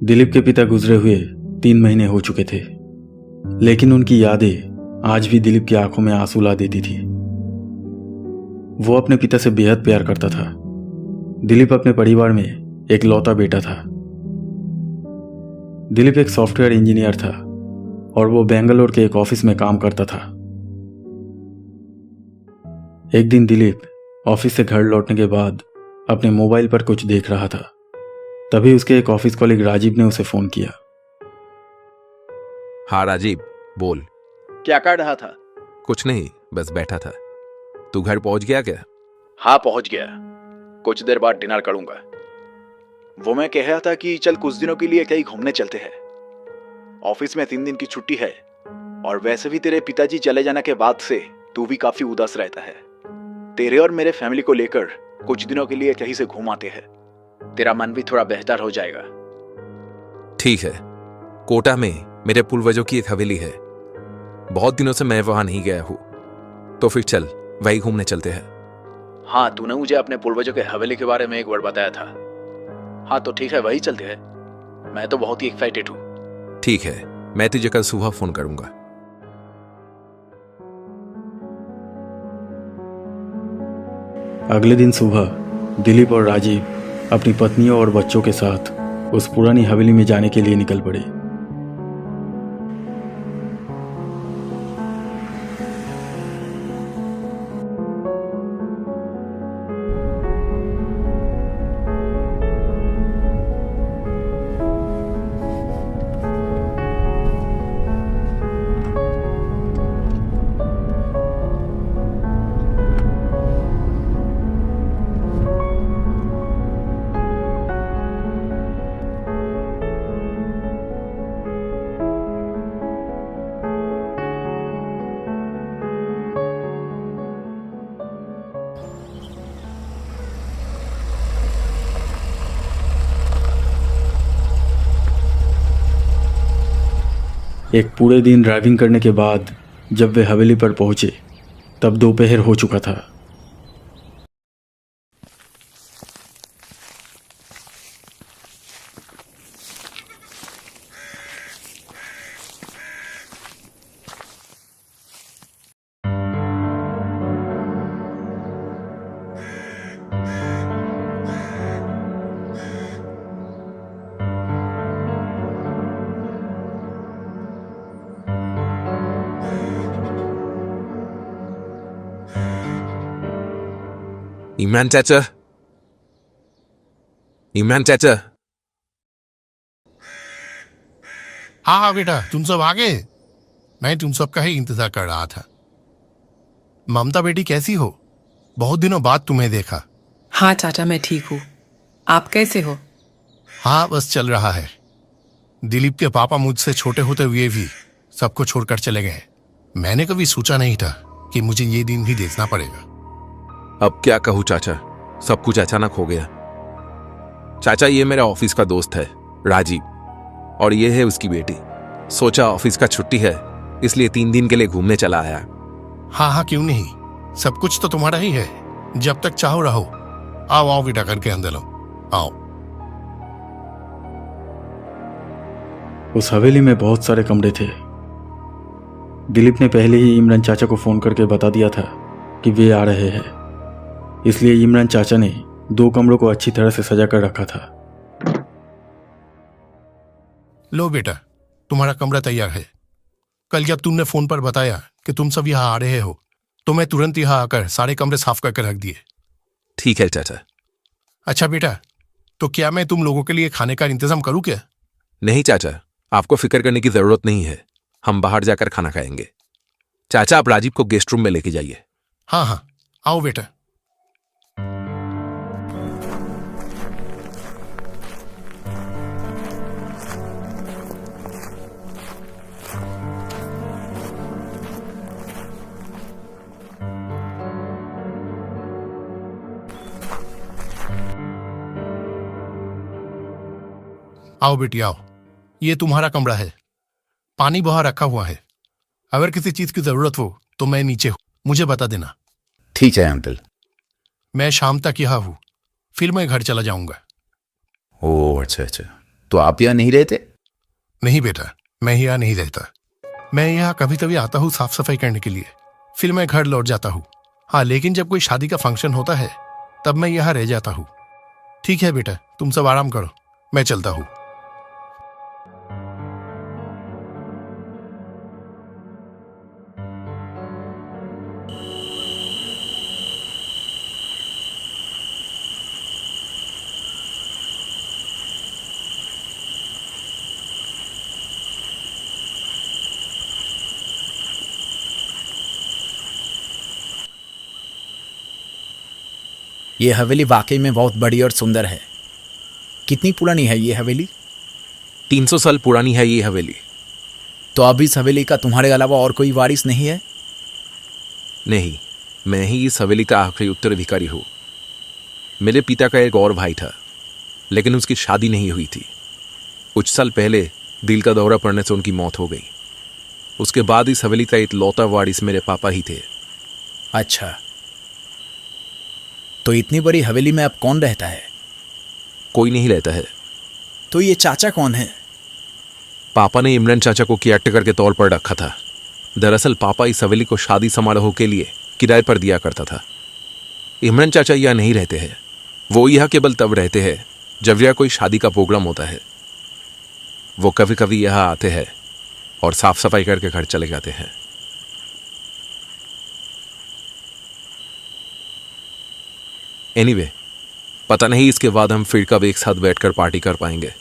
दिलीप के पिता गुजरे हुए 3 महीने हो चुके थे, लेकिन उनकी यादें आज भी दिलीप की आंखों में आंसू ला देती थी। वो अपने पिता से बेहद प्यार करता था। दिलीप अपने परिवार में एक लौता बेटा था। दिलीप एक सॉफ्टवेयर इंजीनियर था और वो बेंगलोर के एक ऑफिस में काम करता था। एक दिन दिलीप ऑफिस से घर लौटने के बाद अपने मोबाइल पर कुछ देख रहा था। तभी उसके एक ऑफिस कॉलीग राजीव ने उसे फोन किया। हाँ राजीव, बोल। क्या कर रहा था? कुछ नहीं, बस बैठा था। तू घर पहुंच गया क्या? हाँ, पहुंच गया। कुछ देर बाद डिनर करूंगा। वो मैं कह रहा था कि चल कुछ दिनों के लिए कहीं घूमने चलते हैं। ऑफिस में 3 दिन की छुट्टी है और वैसे भी तेरे पिताजी चले जाने के बाद से तू भी काफी उदास रहता है। तेरे और मेरे फैमिली को लेकर कुछ दिनों के लिए कहीं से घूम आते हैं। तेरा मन भी थोड़ा बेहतर हो जाएगा। ठीक है। कोटा में मेरे पूर्वजों की एक हवेली है। बहुत दिनों से मैं वहां नहीं गया हूं, तो फिर चल वही घूमने चलते हैं। हाँ, तूने मुझे अपने पूर्वजों के हवेली के बारे में एक बार बताया था। हाँ तो ठीक है, वही चलते हैं। मैं तो बहुत ही एक्साइटेड हूँ। ठीक है, मैं तुझे कल सुबह फोन करूंगा। अगले दिन सुबह दिलीप और राजीव अपनी पत्नियों और बच्चों के साथ उस पुरानी हवेली में जाने के लिए निकल पड़े। एक पूरे दिन ड्राइविंग करने के बाद जब वे हवेली पर पहुंचे तब दोपहर हो चुका था। इमरान चाचा, इमरान चाचा। हाँ हाँ बेटा, तुम सब आ गए। मैं तुम सबका ही इंतजार कर रहा था। ममता बेटी कैसी हो? बहुत दिनों बाद तुम्हें देखा। हाँ चाचा, मैं ठीक हूँ। आप कैसे हो? हाँ, बस चल रहा है। दिलीप के पापा मुझसे छोटे होते हुए भी सबको छोड़कर चले गए। मैंने कभी सोचा नहीं था कि मुझे ये दिन भी देखना पड़ेगा। अब क्या कहूं चाचा, सब कुछ अचानक हो गया। चाचा, ये मेरा ऑफिस का दोस्त है राजीव, और ये है उसकी बेटी। सोचा ऑफिस का छुट्टी है इसलिए 3 दिन के लिए घूमने चला आया। हाँ हाँ, क्यों नहीं। सब कुछ तो तुम्हारा ही है। जब तक चाहो रहो। आओ आओ बेटा, करके अंदर लो, आओ। उस हवेली में बहुत सारे कमरे थे। दिलीप ने पहले ही इमरान चाचा को फोन करके बता दिया था कि वे आ रहे हैं, इसलिए इमरान चाचा ने 2 कमरों को अच्छी तरह से सजा कर रखा था। लो बेटा, तुम्हारा कमरा तैयार है। कल जब तुमने फोन पर बताया कि तुम सब यहाँ आ रहे हो तो मैं तुरंत यहाँ आकर सारे कमरे साफ करके रख दिए। ठीक है चाचा। अच्छा बेटा, तो क्या मैं तुम लोगों के लिए खाने का इंतजाम करूँ क्या? नहीं चाचा, आपको फिक्र करने की जरूरत नहीं है। हम बाहर जाकर खाना खाएंगे। चाचा, आप राजीव को गेस्ट रूम में लेके जाइए। हाँ हाँ, आओ बेटा। आओ बेटी आओ, ये तुम्हारा कमरा है। पानी बाहर रखा हुआ है। अगर किसी चीज की जरूरत हो तो मैं नीचे हूं, मुझे बता देना। ठीक है अंकल। मैं शाम तक यहाँ हूं, फिर मैं घर चला जाऊंगा। ओह अच्छा अच्छा, तो आप यहाँ नहीं रहते? नहीं बेटा, मैं यहाँ नहीं रहता। मैं यहाँ कभी कभी आता हूँ साफ सफाई करने के लिए, फिर मैं घर लौट जाता हूँ। हाँ, लेकिन जब कोई शादी का फंक्शन होता है तब मैं यहाँ रह जाता हूँ। ठीक है बेटा, तुम सब आराम करो, मैं चलता हूँ। ये हवेली वाकई में बहुत बड़ी और सुंदर है। कितनी पुरानी है ये हवेली? 300 साल पुरानी है ये हवेली। तो अब इस हवेली का तुम्हारे अलावा और कोई वारिस नहीं है? नहीं, मैं ही इस हवेली का आखिरी उत्तराधिकारी हूँ। मेरे पिता का एक और भाई था, लेकिन उसकी शादी नहीं हुई थी। कुछ साल पहले दिल का दौरा पड़ने से उनकी मौत हो गई। उसके बाद इस हवेली का इकलौता वारिस मेरे पापा ही थे। अच्छा, तो इतनी बड़ी हवेली में अब कौन रहता है? कोई नहीं रहता है। तो ये चाचा कौन है? पापा ने इमरान चाचा को केयरटेकर के तौर पर रखा था। दरअसल पापा इस हवेली को शादी समारोह के लिए किराए पर दिया करता था। इमरान चाचा यहाँ नहीं रहते हैं। वो यहाँ केवल तब रहते हैं जब यहाँ कोई शादी का प्रोग्राम होता है। वो कभी कभी यहाँ आते हैं और साफ सफाई करके घर चले जाते हैं। एनीवे, पता नहीं इसके बाद हम फिर कब एक साथ बैठकर पार्टी कर पाएंगे।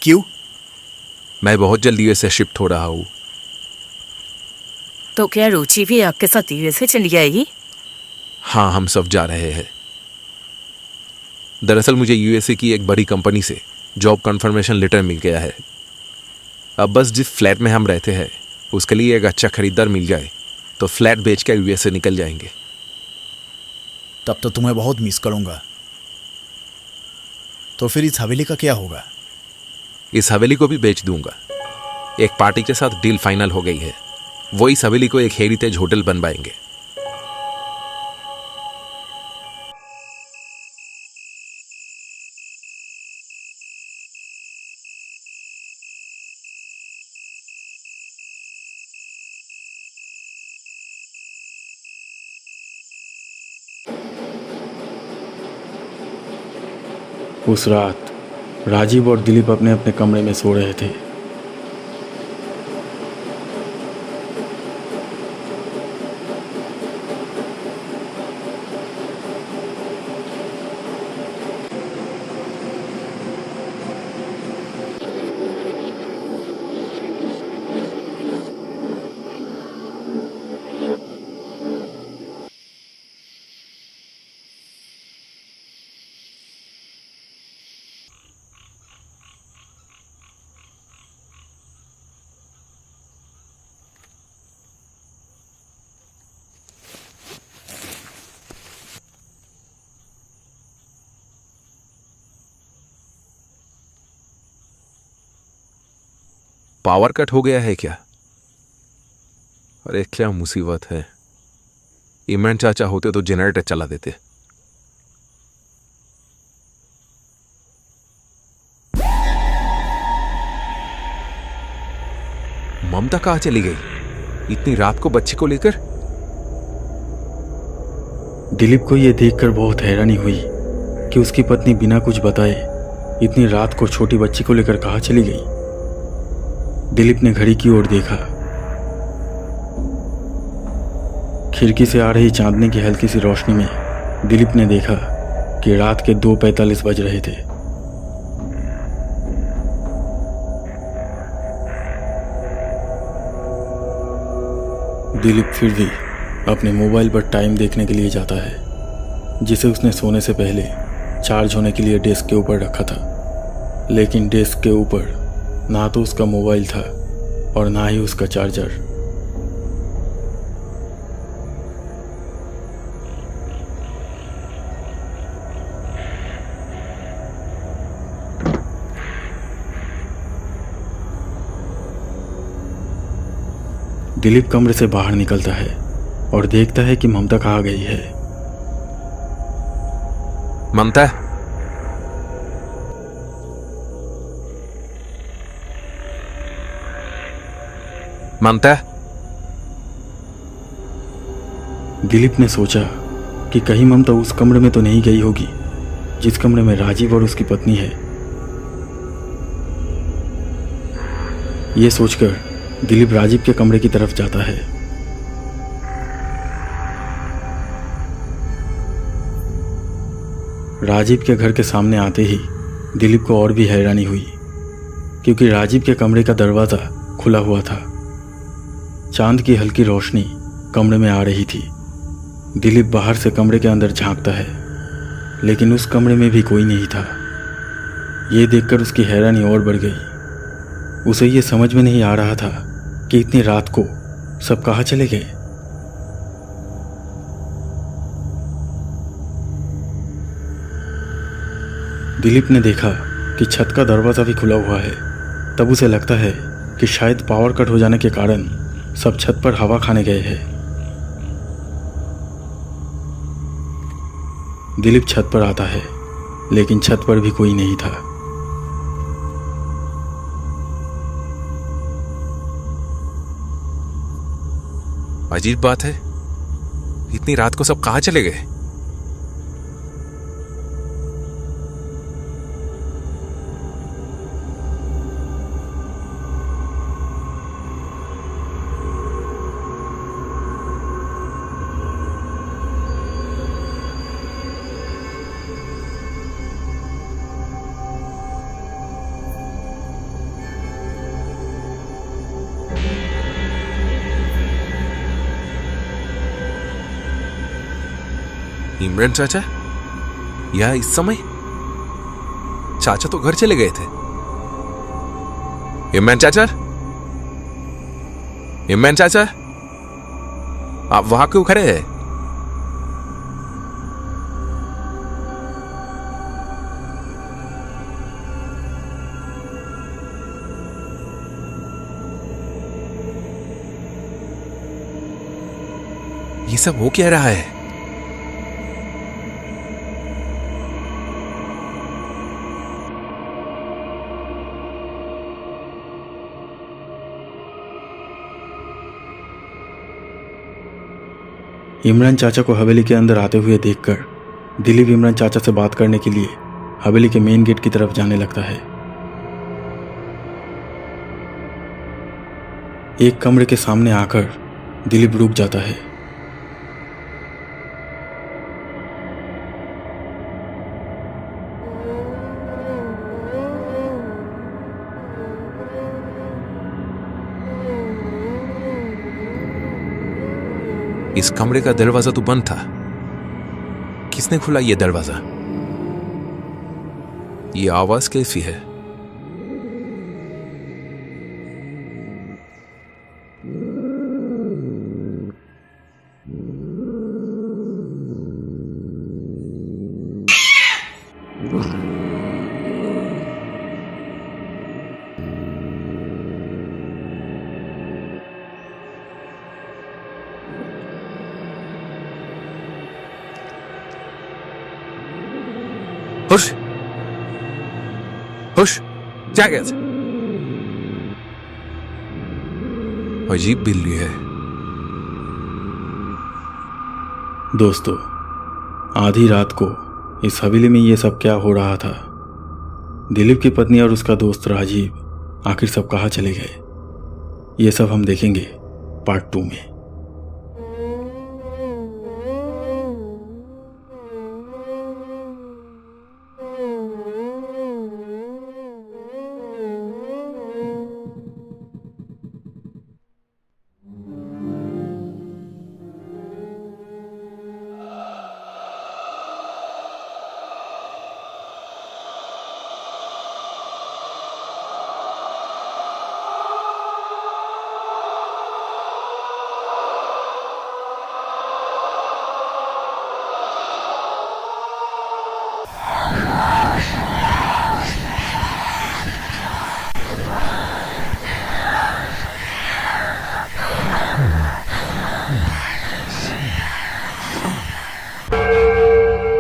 क्यों? मैं बहुत जल्दी यूएसए शिफ्ट हो रहा हूँ। तो क्या रुचि भी आपके साथ यूएसए चली जाएगी? हाँ, हम सब जा रहे हैं। दरअसल मुझे यूएसए की एक बड़ी कंपनी से जॉब कन्फर्मेशन लेटर मिल गया है। अब बस जिस फ्लैट में हम रहते हैं उसके लिए एक अच्छा खरीदार मिल जाए तो फ्लैट बेचकर यूएसए निकल जाएंगे। तब तो तुम्हें बहुत मिस करूंगा। तो फिर इस हवेली का क्या होगा? इस हवेली को भी बेच दूंगा। एक पार्टी के साथ डील फाइनल हो गई है। वो इस हवेली को एक हेरिटेज होटल बनवाएंगे। उस रात राजीव और दिलीप अपने अपने कमरे में सो रहे थे। पावर कट हो गया है क्या? अरे क्या मुसीबत है। इमरान चाचा होते तो जनरेटर चला देते। ममता कहां चली गई इतनी रात को बच्चे को लेकर? दिलीप को यह देखकर बहुत हैरानी हुई कि उसकी पत्नी बिना कुछ बताए इतनी रात को छोटी बच्ची को लेकर कहां चली गई। दिलीप ने घड़ी की ओर देखा। खिड़की से आ रही चांदनी की हल्की सी रोशनी में दिलीप ने देखा कि रात के 2:45 बज रहे थे। दिलीप फिर भी अपने मोबाइल पर टाइम देखने के लिए जाता है, जिसे उसने सोने से पहले चार्ज होने के लिए डेस्क के ऊपर रखा था। लेकिन डेस्क के ऊपर ना तो उसका मोबाइल था और ना ही उसका चार्जर। दिलीप कमरे से बाहर निकलता है और देखता है कि ममता कहाँ गई है। ममता, मानता है? दिलीप ने सोचा कि कहीं ममता उस कमरे में तो नहीं गई होगी जिस कमरे में राजीव और उसकी पत्नी है। यह सोचकर दिलीप राजीव के कमरे की तरफ जाता है। राजीव के घर के सामने आते ही दिलीप को और भी हैरानी हुई, क्योंकि राजीव के कमरे का दरवाज़ा खुला हुआ था। चांद की हल्की रोशनी कमरे में आ रही थी। दिलीप बाहर से कमरे के अंदर झांकता है, लेकिन उस कमरे में भी कोई नहीं था। ये देखकर उसकी हैरानी और बढ़ गई। उसे ये समझ में नहीं आ रहा था कि इतनी रात को सब कहाँ चले गए। दिलीप ने देखा कि छत का दरवाज़ा भी खुला हुआ है। तब उसे लगता है कि शायद पावर कट हो जाने के कारण सब छत पर हवा खाने गए हैं। दिलीप छत पर आता है, लेकिन छत पर भी कोई नहीं था। अजीब बात है, इतनी रात को सब कहाँ चले गए? इमरान चाचा, यह इस समय? चाचा तो घर चले गए थे। इमरान चाचा, इमरान चाचा, आप वहां क्यों खड़े हैं? ये सब हो क्या रहा है? इमरान चाचा को हवेली के अंदर आते हुए देखकर दिलीप इमरान चाचा से बात करने के लिए हवेली के मेन गेट की तरफ जाने लगता है। एक कमरे के सामने आकर दिलीप रुक जाता है। इस कमरे का दरवाजा तो बंद था। किसने खुला ये दरवाजा? ये आवाज कैसी है? हुश, हुश, क्या गया? अजीब बिल्ली है। दोस्तों, आधी रात को इस हवेली में ये सब क्या हो रहा था? दिलीप की पत्नी और उसका दोस्त राजीव आखिर सब कहाँ चले गए? ये सब हम देखेंगे पार्ट 2 में।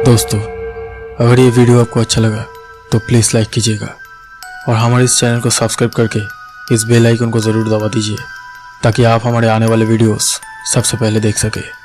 दोस्तों, अगर ये वीडियो आपको अच्छा लगा तो प्लीज़ लाइक कीजिएगा और हमारे इस चैनल को सब्सक्राइब करके इस बेल आइकन को ज़रूर दबा दीजिए ताकि आप हमारे आने वाले वीडियोस सबसे पहले देख सके।